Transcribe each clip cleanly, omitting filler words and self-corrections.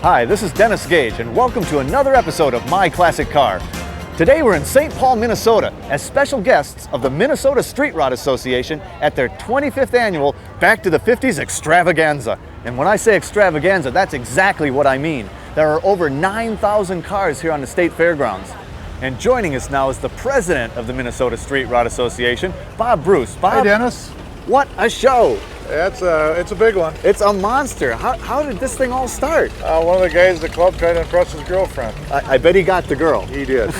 Hi, this is Dennis Gage, and welcome to another episode of My Classic Car. Today we're in St. Paul, Minnesota, as special guests of the Minnesota Street Rod Association at their 25th annual Back to the 50s Extravaganza. And when I say extravaganza, that's exactly what I mean. There are over 9,000 cars here on the state fairgrounds. And joining us now is the president of the Minnesota Street Rod Association, Bob Bruce. Bob, hi, Dennis. What a show! It's a big one. It's a monster. How did this thing all start? One of the guys at the club tried to impress his girlfriend. I bet he got the girl. He did.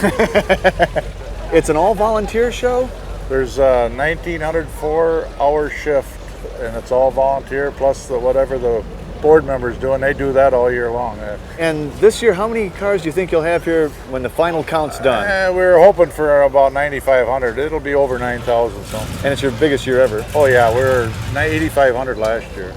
It's an all-volunteer show? There's a 1,904-hour shift, and it's all volunteer, plus whatever the board members do, and they do that all year long. And this year, how many cars do you think you'll have here when the final count's done? We're hoping for about 9,500. It'll be over 9,000 something. And it's your biggest year ever? Oh yeah, we're 8,500 last year.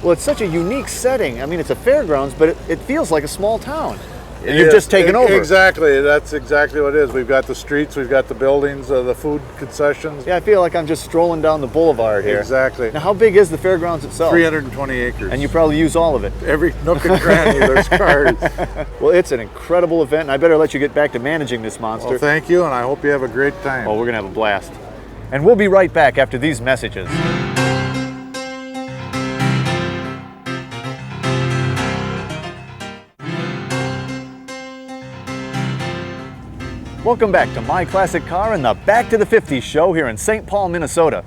Well, it's such a unique setting. I mean, it's a fairgrounds, but it feels like a small town. And you've just taken over. Exactly, that's exactly what it is. We've got the streets, we've got the buildings, the food concessions. Yeah, I feel like I'm just strolling down the boulevard here. Exactly. Now, how big is the fairgrounds itself? 320 acres. And you probably use all of it. Every nook and cranny, there's cars. Well, it's an incredible event, and I better let you get back to managing this monster. Well, thank you, and I hope you have a great time. Oh, we're going to have a blast. And we'll be right back after these messages. Welcome back to My Classic Car and the Back to the 50s show here in St. Paul, Minnesota.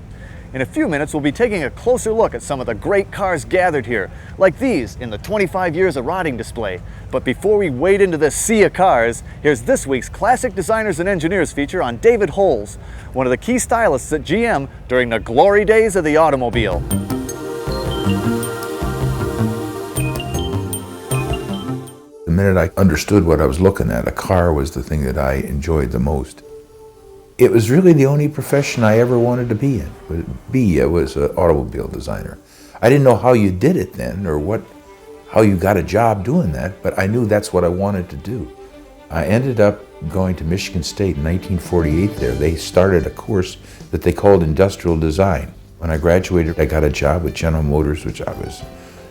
In a few minutes, we'll be taking a closer look at some of the great cars gathered here, like these in the 25 years of rodding display. But before we wade into this sea of cars, here's this week's Classic Designers and Engineers feature on David Holls, one of the key stylists at GM during the glory days of the automobile. The minute I understood what I was looking at, a car was the thing that I enjoyed the most. It was really the only profession I ever wanted to be in. I was an automobile designer. I didn't know how you did it then or how you got a job doing that, but I knew that's what I wanted to do. I ended up going to Michigan State in 1948 there. They started a course that they called industrial design. When I graduated, I got a job with General Motors, which I was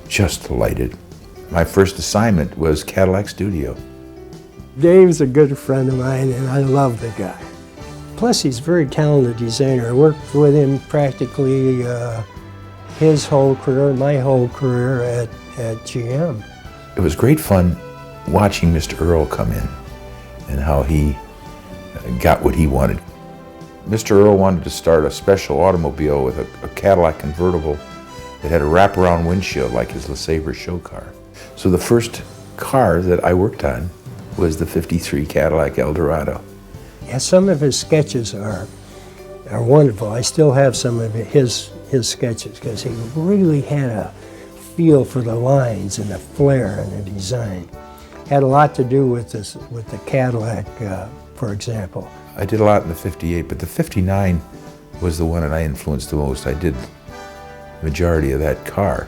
just delighted. My first assignment was Cadillac Studio. Dave's a good friend of mine, and I love the guy. Plus, he's a very talented designer. I worked with him practically his whole career, my whole career at GM. It was great fun watching Mr. Earl come in and how he got what he wanted. Mr. Earl wanted to start a special automobile with a Cadillac convertible that had a wraparound windshield like his LeSabre show car. So the first car that I worked on was the 53 Cadillac Eldorado. Yeah, some of his sketches are wonderful. I still have some of his sketches because he really had a feel for the lines and the flair and the design. Had a lot to do with the Cadillac, for example. I did a lot in the 58, but the 59 was the one that I influenced the most. I did the majority of that car,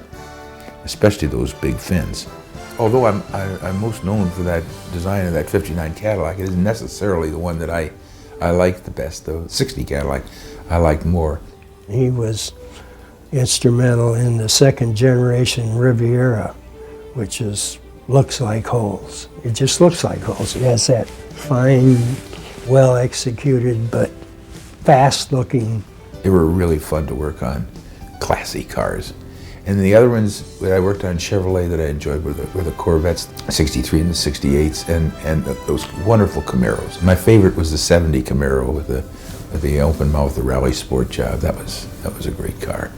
especially those big fins. Although I'm most known for that design of that 59 Cadillac, it isn't necessarily the one that I liked the best. The 60 Cadillac I liked more. He was instrumental in the second generation Riviera, which looks like Holls. It just looks like Holls. It has that fine, well executed, but fast looking. They were really fun to work on, classy cars. And the other ones that I worked on Chevrolet that I enjoyed were the Corvettes, 63 and the 68s, and those wonderful Camaros. My favorite was the 70 Camaro with the open mouth, the Rally Sport job. That was a great car.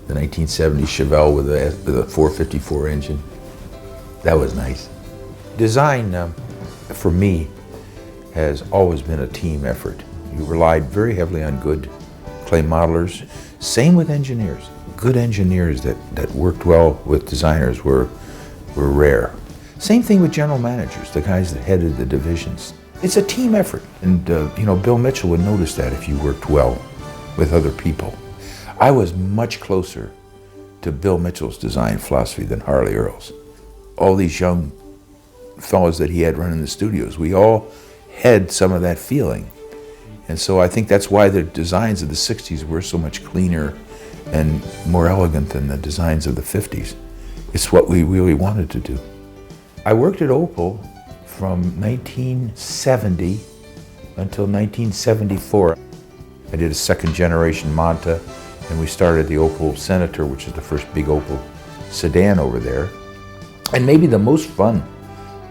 The 1970 Chevelle with a 454 engine. That was nice. Design, for me, has always been a team effort. You relied very heavily on good clay modelers. Same with engineers. Good engineers that worked well with designers were rare. Same thing with general managers, the guys that headed the divisions. It's a team effort, and Bill Mitchell would notice that if you worked well with other people. I was much closer to Bill Mitchell's design philosophy than Harley Earl's. All these young fellows that he had running the studios, we all had some of that feeling. And so I think that's why the designs of the 60s were so much cleaner and more elegant than the designs of the 50s. It's what we really wanted to do. I worked at Opel from 1970 until 1974. I did a second generation Monta, and we started the Opel Senator, which is the first big Opel sedan over there. And maybe the most fun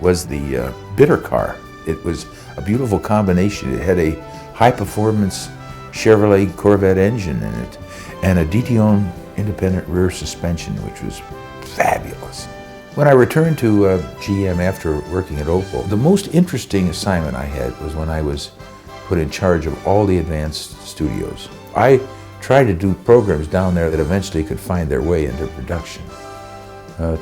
was the Bitter car. It was a beautiful combination. It had a high-performance Chevrolet Corvette engine in it and a DTO independent rear suspension, which was fabulous. When I returned to GM after working at Opel, the most interesting assignment I had was when I was put in charge of all the advanced studios. I tried to do programs down there that eventually could find their way into production.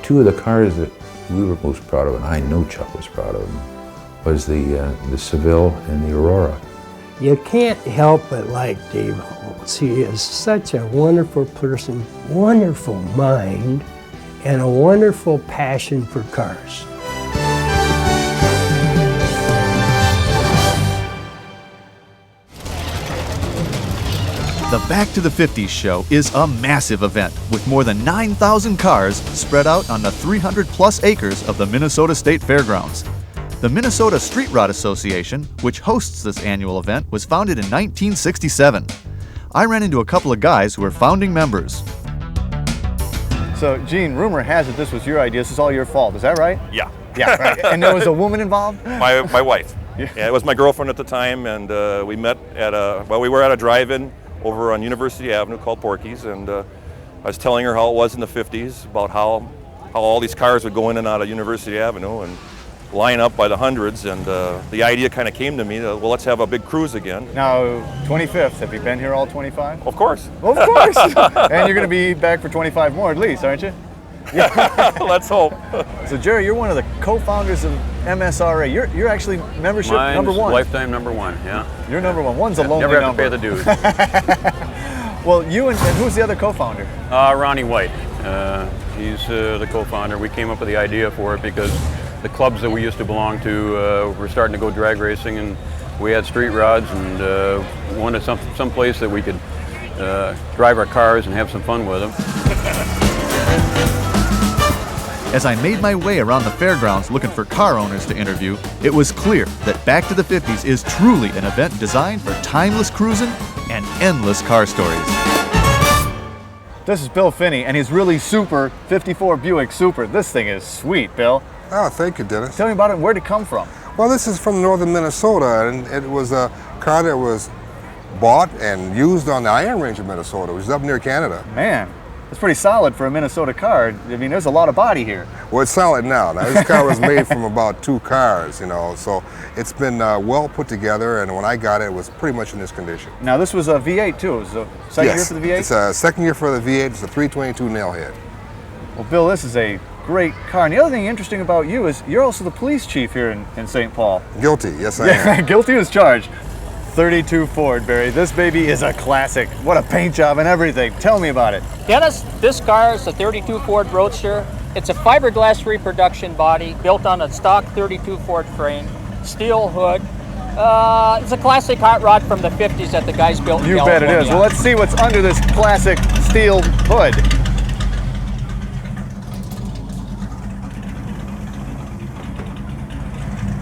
Two of the cars that we were most proud of, and I know Chuck was proud of them, was the Seville and the Aurora. You can't help but like Dave Holls. He is such a wonderful person, wonderful mind, and a wonderful passion for cars. The Back to the 50s show is a massive event with more than 9,000 cars spread out on the 300-plus acres of the Minnesota State Fairgrounds. The Minnesota Street Rod Association, which hosts this annual event, was founded in 1967. I ran into a couple of guys who were founding members. So, Gene, rumor has it this was your idea. This is all your fault. Is that right? Yeah. Yeah, right. And there was a woman involved? My wife. Yeah, it was my girlfriend at the time, and we met at we were at a drive-in over on University Avenue called Porky's, and I was telling her how it was in the 50s, about how all these cars would go in and out of University Avenue and line up by the hundreds, and the idea kind of came to me that, well, let's have a big cruise again. Now, 25th, have you been here all 25? Of course. Of course! And you're going to be back for 25 more at least, aren't you? Let's hope. So, Jerry, you're one of the co-founders of MSRA. You're actually membership number one. Lifetime number one, yeah. You're number one. One's a lonely Never have number. to pay the dues. Well, you and who's the other co-founder? Ronnie White. He's the co-founder. We came up with the idea for it because the clubs that we used to belong to were starting to go drag racing, and we had street rods, and wanted some place that we could drive our cars and have some fun with them. As I made my way around the fairgrounds looking for car owners to interview, it was clear that Back to the 50s is truly an event designed for timeless cruising and endless car stories. This is Bill Finney and his really super 54 Buick Super. This thing is sweet, Bill. Oh, thank you, Dennis. Tell me about it and where'd it come from? Well, this is from northern Minnesota, and it was a car that was bought and used on the Iron Range of Minnesota, which is up near Canada. Man, it's pretty solid for a Minnesota car. I mean, there's a lot of body here. Well, it's solid now. Now, this car was made from about 2 cars, you know, so it's been well put together, and when I got it, it was pretty much in this condition. Now, this was a V8 too. It was the second year for the V8? It's a second year for the V8. It's a 322 nailhead. Well, Bill, this is a great car. And the other thing interesting about you is you're also the police chief here in St. Paul. Guilty, yes I am. Guilty as charged. 32 Ford, Barry. This baby is a classic. What a paint job and everything. Tell me about it. Dennis, this car is a 32 Ford Roadster. It's a fiberglass reproduction body built on a stock 32 Ford frame, steel hood. It's a classic hot rod from the 50s that the guys built in You bet it is. Well, let's see what's under this classic steel hood.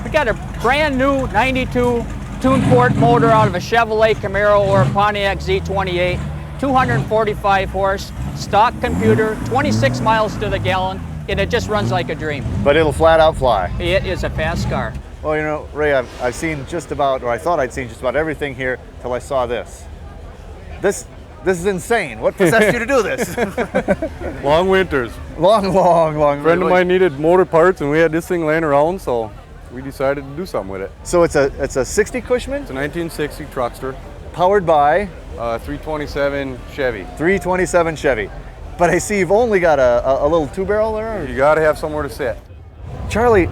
We got a brand new 92 tuned Ford motor out of a Chevrolet Camaro or a Pontiac Z28, 245 horse, stock computer, 26 miles to the gallon, and it just runs like a dream. But it'll flat out fly. It is a fast car. Well, you know, Ray, I've seen just about, or I thought I'd seen just about everything here till I saw this. This is insane. What possessed you to do this? Long winters. Long. A friend of mine needed motor parts, and we had this thing laying around, so we decided to do something with it. So it's a 60 Cushman? It's a 1960 truckster. Powered by? 327 Chevy. 327 Chevy. But I see you've only got a little 2-barrel there? Or? You got to have somewhere to sit. Charlie,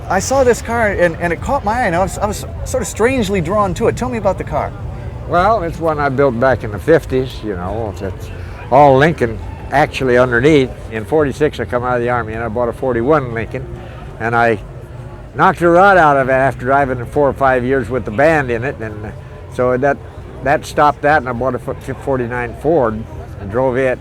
I saw this car and it caught my eye, and I was sort of strangely drawn to it. Tell me about the car. Well, it's one I built back in the 50s, you know. It's all Lincoln actually underneath. In 46 I come out of the Army and I bought a 41 Lincoln, and I knocked the rod out of it after driving it 4 or 5 years with the band in it, and so that stopped that, and I bought a 49 Ford and drove it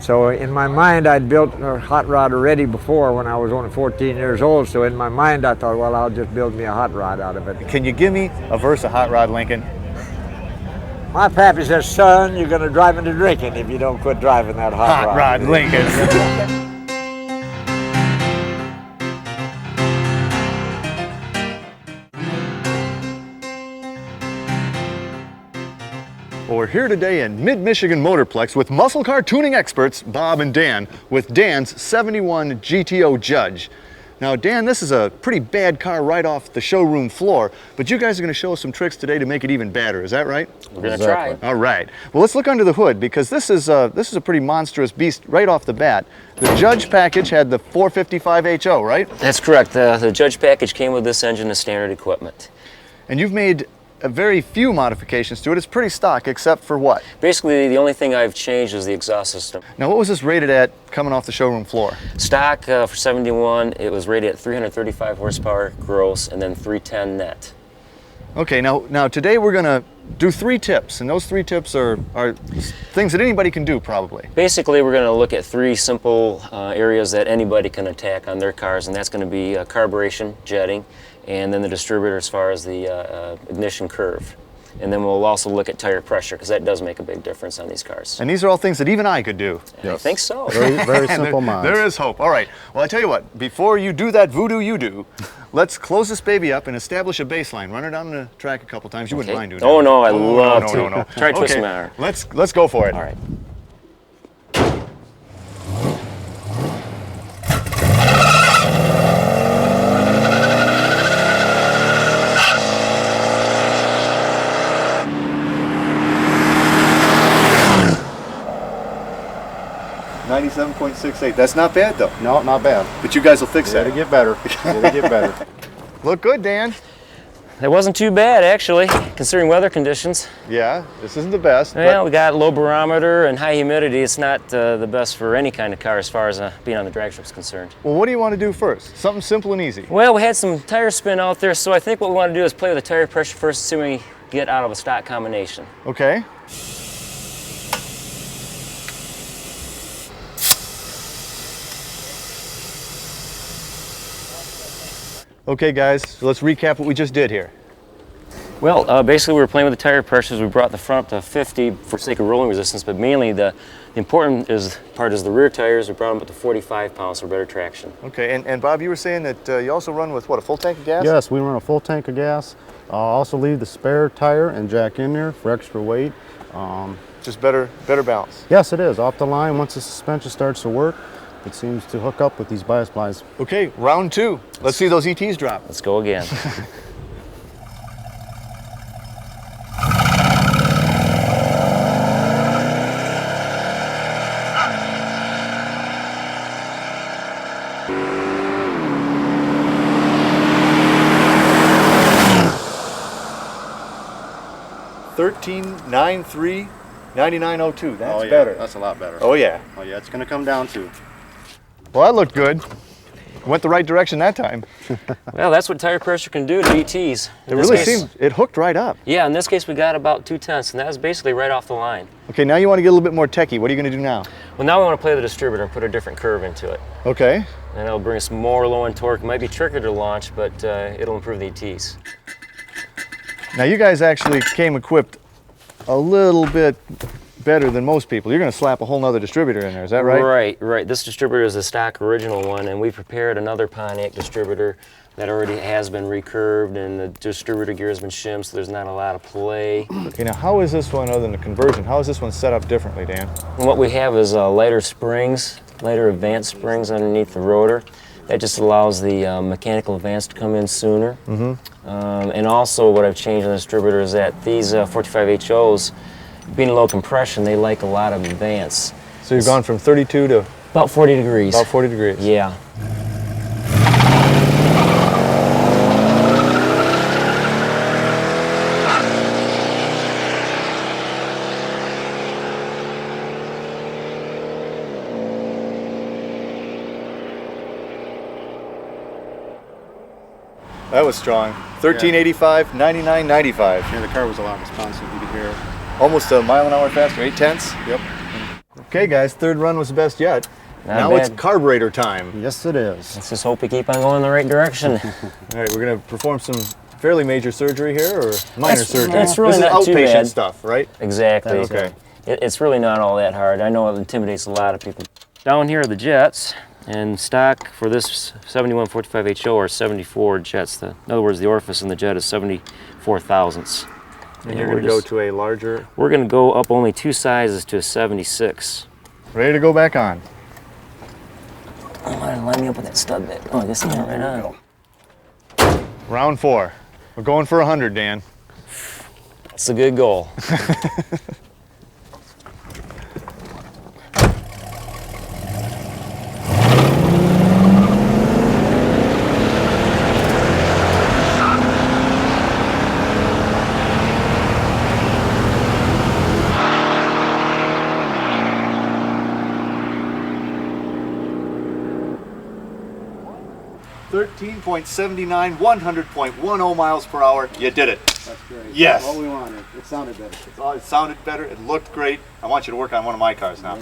So in my mind, I'd built a hot rod already before when I was only 14 years old. So in my mind, I thought, well, I'll just build me a hot rod out of it. Can you give me a verse of Hot Rod Lincoln? My pappy says, son, you're going to drive into drinking if you don't quit driving that hot rod. Hot Rod Lincoln. Well, we're here today in Mid-Michigan Motorplex with muscle car tuning experts Bob and Dan with Dan's 71 GTO Judge. Now, Dan, this is a pretty bad car right off the showroom floor, but you guys are going to show us some tricks today to make it even badder. Is that right? We're going to try. All right. Well, let's look under the hood because this is a pretty monstrous beast right off the bat. The Judge package had the 455 HO, right? That's correct. The Judge package came with this engine as standard equipment. And you've made a very few modifications to it. It's pretty stock, except for what? Basically, the only thing I've changed is the exhaust system. Now, what was this rated at coming off the showroom floor? Stock for 71, it was rated at 335 horsepower gross and then 310 net. Okay, now today we're going to do 3 tips, and those 3 tips are things that anybody can do, probably. Basically, we're going to look at 3 simple areas that anybody can attack on their cars, and that's going to be carburation, jetting, and then the distributor as far as the ignition curve. And then we'll also look at tire pressure, because that does make a big difference on these cars. And these are all things that even I could do. Yes. I think so. Very simple mods. There is hope. All right. Well, I tell you what, before you do that voodoo you do, let's close this baby up and establish a baseline. Run her down the track a couple times. You wouldn't mind doing that. Oh, no, I love to. No. Try twisting my arm. Let's go for it. All right. .68. That's not bad, though. No, not bad. But you guys will fix that. It'll get better. It'll get better. Look good, Dan. It wasn't too bad, actually, considering weather conditions. Yeah, this isn't the best. Well, we got low barometer and high humidity. It's not the best for any kind of car as far as being on the drag strip is concerned. Well, what do you want to do first? Something simple and easy. Well, we had some tire spin out there, so I think what we want to do is play with the tire pressure first and see when we get out of a stock combination. Okay. Okay, guys, so let's recap what we just did here. Well, basically we were playing with the tire pressures. We brought the front up to 50 for sake of rolling resistance, but mainly the important part is the rear tires. We brought them up to 45 pounds for better traction. Okay, and Bob, you were saying that you also run with, what, a full tank of gas? Yes, we run a full tank of gas. Also leave the spare tire and jack in there for extra weight. Just better balance. Yes, it is. Off the line, once the suspension starts to work, it seems to hook up with these bias plies. Okay, round 2. Let's see those ETs drop. Let's go again. $13.93, $99.02. That's better. That's a lot better. Oh yeah. Oh yeah, it's going to come down to. Well, that looked good. Went the right direction that time. Well, that's what tire pressure can do to ETs. It really seemed, it hooked right up. Yeah, in this case we got about 2/10, and that was basically right off the line. Okay, now you want to get a little bit more techie. What are you going to do now? Well, now we want to play the distributor and put a different curve into it. Okay. And it'll bring us more low end torque. It might be trickier to launch, but it'll improve the ETs. Now you guys actually came equipped a little bit better than most people. You're going to slap a whole nother distributor in there, is that right? Right. This distributor is a stock original one, and we prepared another Pontiac distributor that already has been recurved, and the distributor gear has been shimmed, so there's not a lot of play. Okay, now how is this one, other than the conversion, how is this one set up differently, Dan? And what we have is lighter springs, lighter advanced springs underneath the rotor. That just allows the mechanical advance to come in sooner. And also what I've changed on the distributor is that these 45 HOs, being low compression, they like a lot of advance. So you've gone from 32 to? About 40 degrees. About 40 degrees. Yeah. That was strong. 1385, 99.95. Yeah, the car was a lot responsive. You could hear it. Almost a mile an hour faster, 8/10. Yep. Okay, guys, third run was the best yet. Not now bad. it's carburetor time. Yes, it is. Let's just hope we keep on going in the right direction. All right, we're going to perform some fairly major surgery here, or minor surgery? That's really this is not too outpatient bad. stuff, right? Exactly. Okay. It's really not all that hard. I know it intimidates a lot of people. Down here are the jets, and stock for this 7145 HO are 74 jets. In other words, the orifice in the jet is 74 thousandths. And you're going to go to a larger... We're going to go up only 2 sizes to a 76. Ready to go back on. Oh, line me up with that stud bit. Oh, I guess I got it right on. Round 4. We're going for 100, Dan. That's a good goal. 13.79, 100.10 miles per hour. You did it. That's great. Yes. That's what we wanted. It sounded better. It sounded better. It looked great. I want you to work on one of my cars now.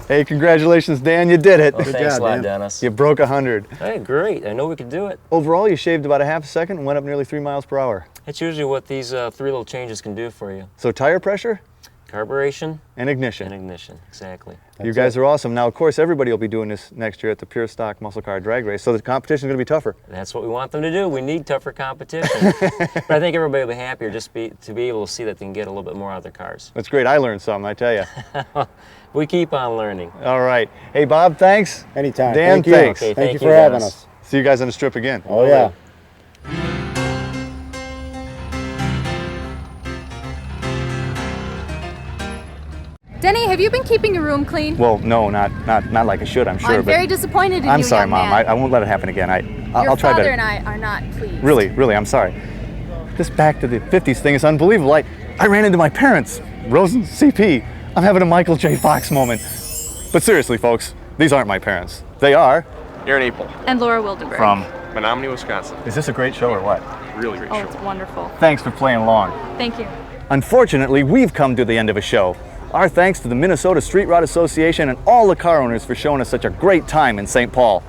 Hey, congratulations, Dan. You did it. Well, thanks a lot, Dennis. You broke 100. Hey, great. I know we could do it. Overall, you shaved about a half a second and went up nearly 3 miles per hour. That's usually what these 3 little changes can do for you. So tire pressure? Carburation. And ignition. And ignition, exactly. You guys are awesome. Now, of course, everybody will be doing this next year at the Pure Stock Muscle Car Drag Race, so the competition is going to be tougher. That's what we want them to do. We need tougher competition. But I think everybody will be happier just to be able to see that they can get a little bit more out of their cars. That's great. I learned something, I tell you. We keep on learning. All right. Hey, Bob, thanks. Anytime. Dan, Thank you. thanks. Okay, Thank you for having us. See you guys on the strip again. Oh, yeah. Denny, have you been keeping your room clean? Well, no, not like I should, I'm sure. I'm very disappointed in you, I'm sorry, young Mom. man. I won't let it happen again. Your I'll try father better. and I are not pleased. Really, I'm sorry. This back to the 50s thing is unbelievable. I ran into my parents, Rose and CP. I'm having a Michael J. Fox moment. But seriously, folks, these aren't my parents. They are... Aaron Apel. And Laura Wildenberg. From... Menominee, Wisconsin. Is this a great show or what? Really great Oh, show. it's wonderful. Thanks for playing along. Thank you. Unfortunately, we've come to the end of a show. Our thanks to the Minnesota Street Rod Association and all the car owners for showing us such a great time in St. Paul.